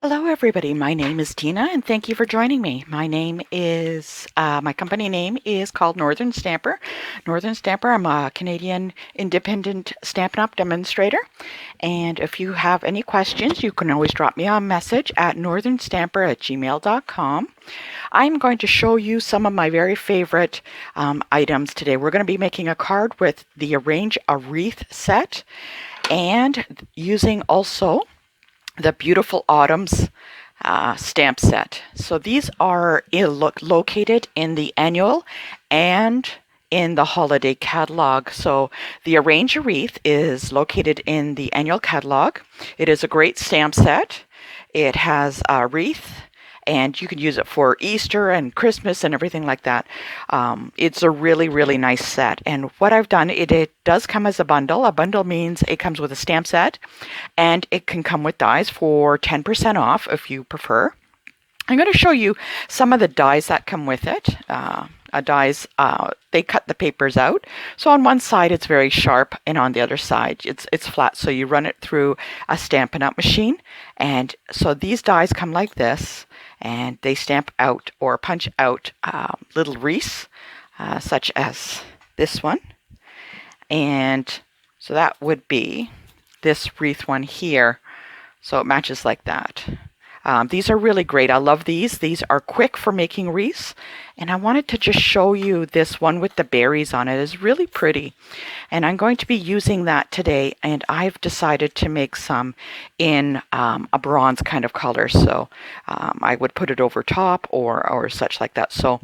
Hello, everybody. My name is Tina, and thank you for joining me. My company name is called Northern Stamper. Northern Stamper, I'm a Canadian independent Stampin' Up! Demonstrator. And if you have any questions, you can always drop me a message at northernstamper@gmail.com. I'm going to show you some of my very favorite items today. We're going to be making a card with the Arrange a Wreath set and using also the Beautiful Autumns stamp set. So these are located in the annual and in the holiday catalog. So the Arrange a Wreath is located in the annual catalog. It is a great stamp set. It has a wreath, and you can use it for Easter and Christmas and everything like that. It's a really, really nice set. And what I've done, it does come as a bundle. A bundle means it comes with a stamp set, and it can come with dies for 10% off if you prefer. I'm going to show you some of the dies that come with it. They cut the papers out. So on one side it's very sharp, and on the other side it's flat. So you run it through a Stampin' Up! Machine. And so these dies come like this, and they stamp out or punch out little wreaths, such as this one. And so that would be this wreath one here. So it matches like that. These are really great. I love these. These are quick for making wreaths. And I wanted to just show you this one with the berries on it. It's really pretty. And I'm going to be using that today. And I've decided to make some in a bronze kind of color. So I would put it over top or such like that. So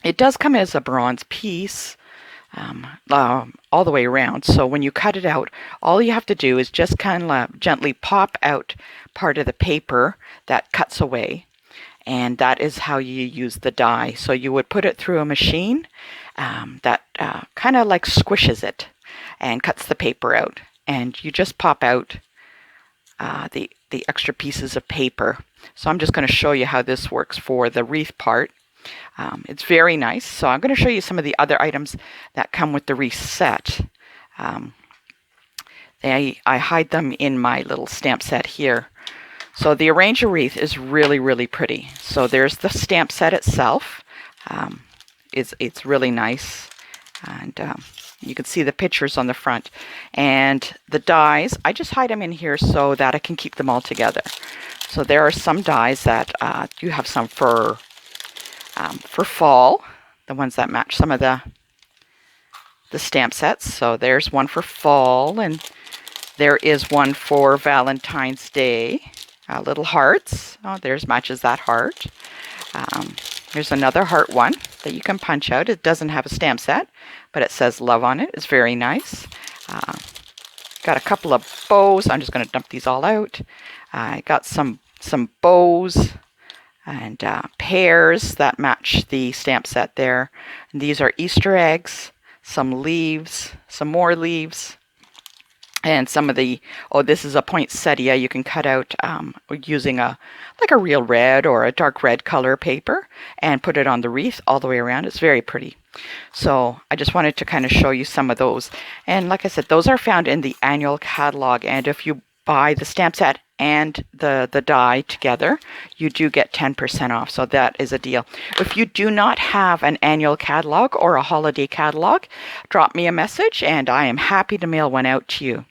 it does come as a bronze piece. All the way around. So when you cut it out, all you have to do is just kind of gently pop out part of the paper that cuts away, and that is how you use the die. So you would put it through a machine that kind of like squishes it and cuts the paper out, and you just pop out the extra pieces of paper. So I'm just going to show you how this works for the wreath part. It's very nice. So I'm going to show you some of the other items that come with the wreath set. I hide them in my little stamp set here. So the Arrange a Wreath is really, really pretty. So there's the stamp set itself. It's really nice. And you can see the pictures on the front. And the dies, I just hide them in here so that I can keep them all together. So there are some dies that you have some for fall, the ones that match some of the stamp sets. So there's one for fall, and there is one for Valentine's Day. Little hearts. Oh, there's matches that heart. Here's another heart one that you can punch out. It doesn't have a stamp set, but it says love on it. It's very nice. Got a couple of bows. I'm just going to dump these all out. I got some bows and pears that match the stamp set there. And these are Easter eggs, some leaves, some more leaves, and some of the, this is a poinsettia you can cut out using a real red or a dark red color paper and put it on the wreath all the way around. It's very pretty. So I just wanted to kind of show you some of those. And like I said, those are found in the annual catalog. And if you buy the stamp set and the die together, you do get 10% off. So that is a deal. If you do not have an annual catalog or a holiday catalog, drop me a message and I am happy to mail one out to you.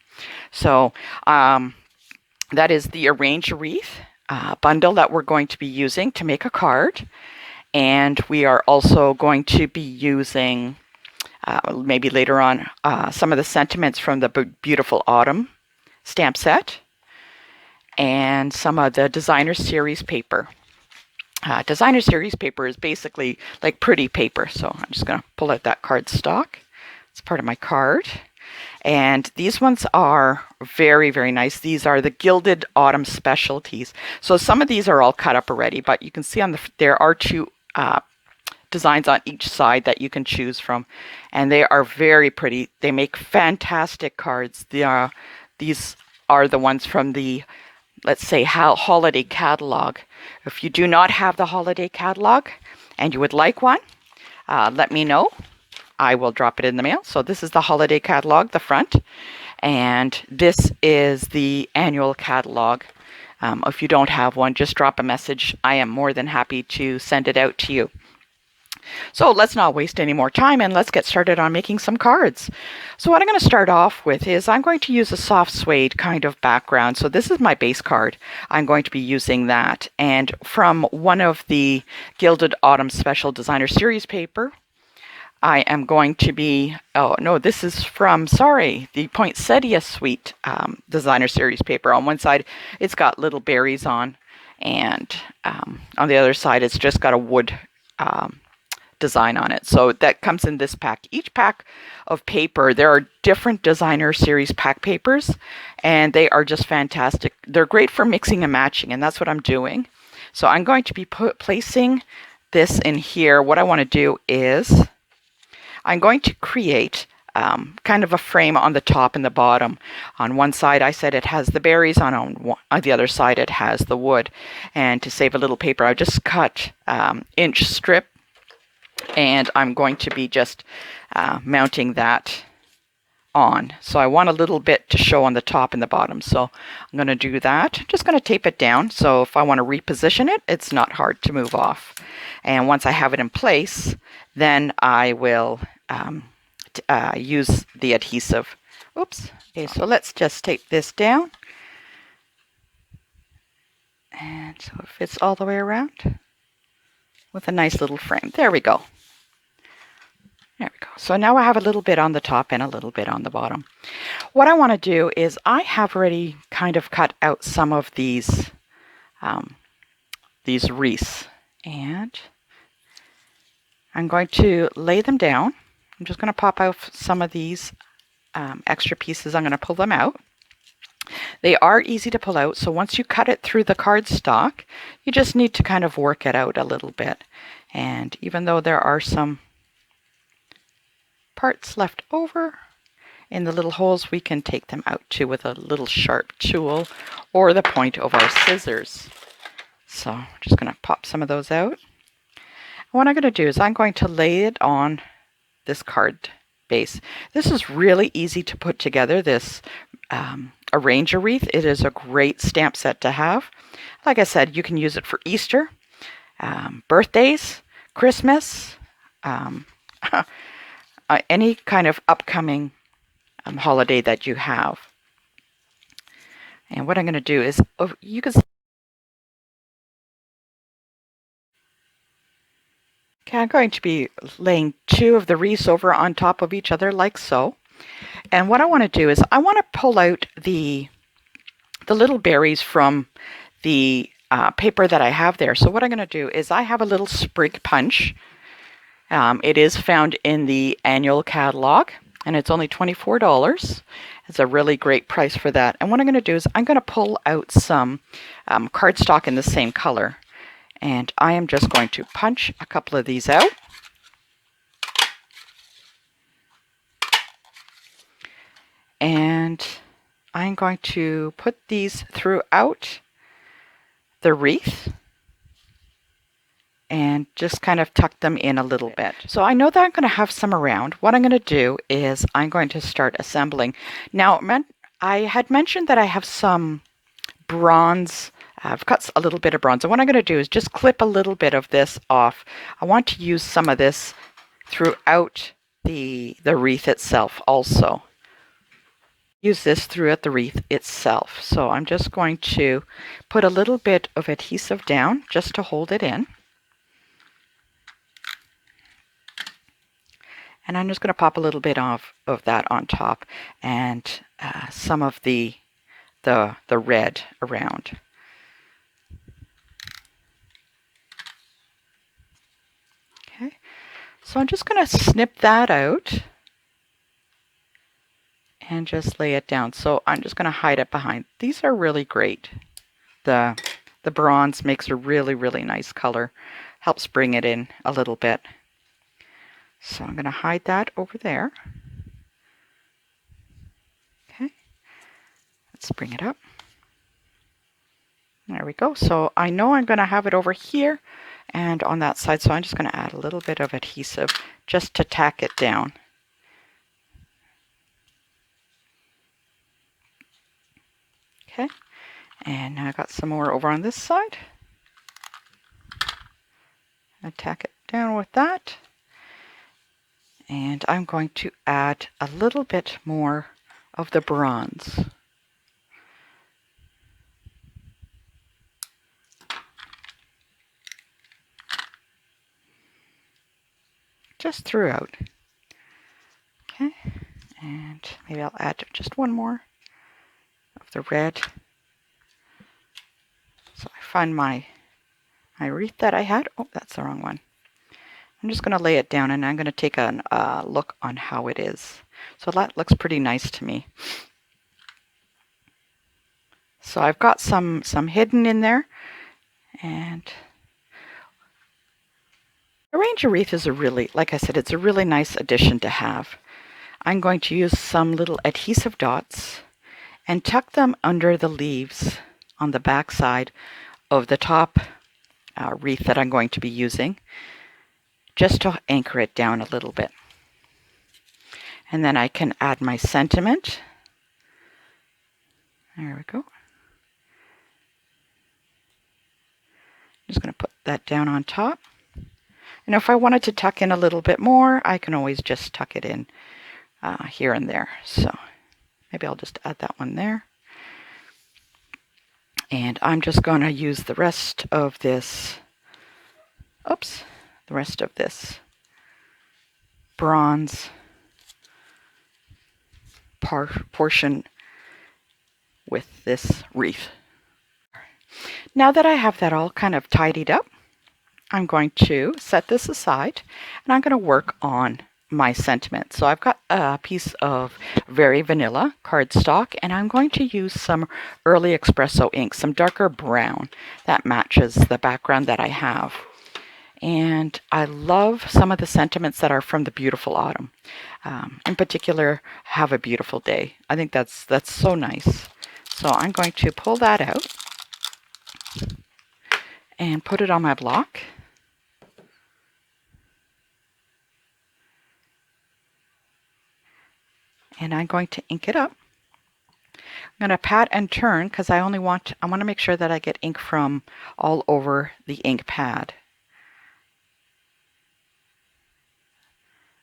So that is the Arrange a Wreath bundle that we're going to be using to make a card. And we are also going to be using, maybe later on, some of the sentiments from the Beautiful Autumn stamp set and some of the Designer Series paper. Designer Series paper is basically like pretty paper. So I'm just going to pull out that card stock. It's part of my card. And these ones are very, very nice. These are the Gilded Autumn Specialties. So some of these are all cut up already, but you can see there are two designs on each side that you can choose from. And they are very pretty. They make fantastic cards. These are the ones from the, let's say, holiday catalog. If you do not have the holiday catalog and you would like one, let me know. I will drop it in the mail. So this is the holiday catalog, the front, and this is the annual catalog. If you don't have one, just drop a message. I am more than happy to send it out to you. So let's not waste any more time and let's get started on making some cards. So what I'm going to start off with is I'm going to use a soft suede kind of background. So this is my base card. I'm going to be using that. And from one of the Gilded Autumn Special Designer Series paper, I am going to be, oh no, this is from, sorry, the Poinsettia Suite Designer Series paper. On one side, it's got little berries on, and on the other side, it's just got a wood design on it. So that comes in this pack. Each pack of paper, there are different Designer Series pack papers, and they are just fantastic. They're great for mixing and matching, and that's what I'm doing. So I'm going to be placing this in here. What I want to do is I'm going to create kind of a frame on the top and the bottom. On one side, I said it has the berries. On the other side, it has the wood. And to save a little paper, I just cut inch strip, and I'm going to be just mounting that on. So I want a little bit to show on the top and the bottom. So I'm going to do that. I'm just going to tape it down. So if I want to reposition it, it's not hard to move off. And once I have it in place, then I will use the adhesive. Oops. Okay, so let's just tape this down. And so it fits all the way around with a nice little frame. There we go. There we go. So now I have a little bit on the top and a little bit on the bottom. What I want to do is I have already kind of cut out some of these wreaths, and I'm going to lay them down. I'm just going to pop out some of these extra pieces. I'm going to pull them out. They are easy to pull out, so once you cut it through the cardstock, you just need to kind of work it out a little bit. And even though there are some parts left over in the little holes, we can take them out too with a little sharp tool or the point of our scissors. So I'm just going to pop some of those out. And what I'm going to do is I'm going to lay it on this card base. This is really easy to put together, this arrange a wreath. It is a great stamp set to have. Like I said, you can use it for Easter, birthdays, Christmas, any kind of upcoming holiday that you have. And what I'm going to do is, you can. Okay, I'm going to be laying two of the wreaths over on top of each other like so. And what I want to do is I want to pull out the little berries from the paper that I have there. So what I'm going to do is I have a little sprig punch. It is found in the annual catalog, and it's only $24. It's a really great price for that. And what I'm going to do is I'm going to pull out some cardstock in the same color. And I am just going to punch a couple of these out. And I'm going to put these throughout the wreath and just kind of tuck them in a little bit. So I know that I'm going to have some around. What I'm going to do is I'm going to start assembling. Now, I had mentioned that I have some bronze. I've cut a little bit of bronze. And what I'm going to do is just clip a little bit of this off. I want to use some of this throughout the wreath itself also. Use this throughout the wreath itself. So I'm just going to put a little bit of adhesive down just to hold it in. And I'm just going to pop a little bit of that on top, and some of the red around. Okay, so I'm just going to snip that out and just lay it down. So I'm just going to hide it behind. These are really great. The bronze makes a really, really nice color. Helps bring it in a little bit. So I'm going to hide that over there. Okay, let's bring it up. There we go. So I know I'm going to have it over here and on that side. So I'm just going to add a little bit of adhesive just to tack it down. Okay, And now I got some more over on this side. I tack it down with that. And I'm going to add a little bit more of the bronze. Just throughout. Okay, and maybe I'll add just one more of the red. So I find my wreath that I had. Oh, that's the wrong one. I'm just going to lay it down and I'm going to take a look on how it is. So that looks pretty nice to me. So I've got some hidden in there, and arrange a wreath is a really, like I said, it's a really nice addition to have. I'm going to use some little adhesive dots and tuck them under the leaves on the back side of the top wreath that I'm going to be using, just to anchor it down a little bit. And then I can add my sentiment. There we go. Just going to put that down on top. And if I wanted to tuck in a little bit more, I can always just tuck it in here and there. So maybe I'll just add that one there. And I'm just going to use the rest of this, the rest of this bronze portion with this wreath. Now that I have that all kind of tidied up, I'm going to set this aside and I'm going to work on my sentiment. So I've got a piece of very vanilla cardstock and I'm going to use some early espresso ink, some darker brown that matches the background that I have. And I love some of the sentiments that are from the Beautiful Autumn. In particular, Have a Beautiful Day. I think that's so nice. So I'm going to pull that out and put it on my block. And I'm going to ink it up. I'm going to pat and turn because I want to make sure that I get ink from all over the ink pad.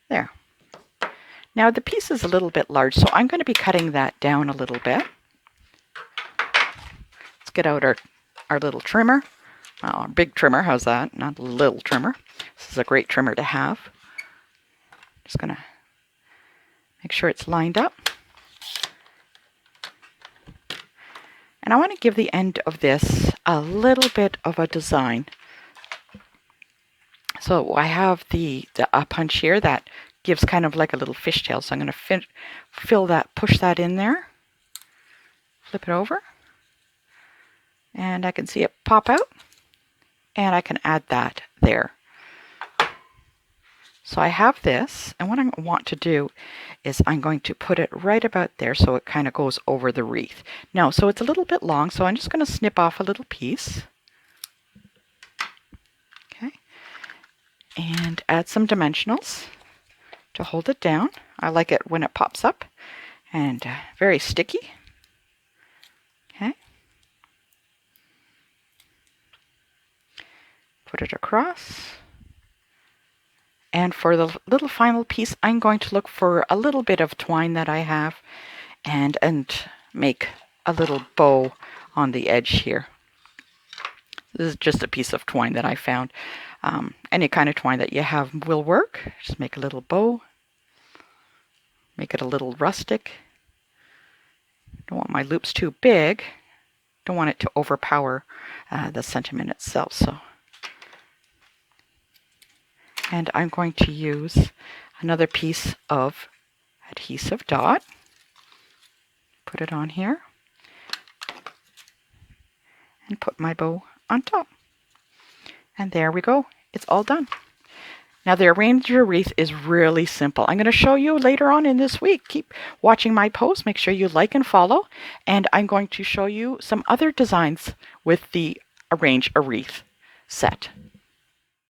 There. Now the piece is a little bit large, so I'm going to be cutting that down a little bit. Let's get out our little trimmer. Our big trimmer, how's that? Not a little trimmer. This is a great trimmer to have. Just going to make sure it's lined up. And I want to give the end of this a little bit of a design. So I have the punch here that gives kind of like a little fishtail. So I'm going to push that in there, flip it over, and I can see it pop out, and I can add that there. So I have this, and what I want to do is I'm going to put it right about there so it kind of goes over the wreath. Now, so it's a little bit long, so I'm just going to snip off a little piece. Okay. And add some dimensionals to hold it down. I like it when it pops up, and very sticky. Okay. Put it across. And for the little final piece, I'm going to look for a little bit of twine that I have and make a little bow on the edge here. This is just a piece of twine that I found. Any kind of twine that you have will work. Just make a little bow. Make it a little rustic. Don't want my loops too big. Don't want it to overpower the sentiment itself. And I'm going to use another piece of adhesive dot. Put it on here. And put my bow on top. And there we go. It's all done. Now the arrange your wreath is really simple. I'm going to show you later on in this week. Keep watching my posts. Make sure you like and follow. And I'm going to show you some other designs with the Arrange a Wreath set.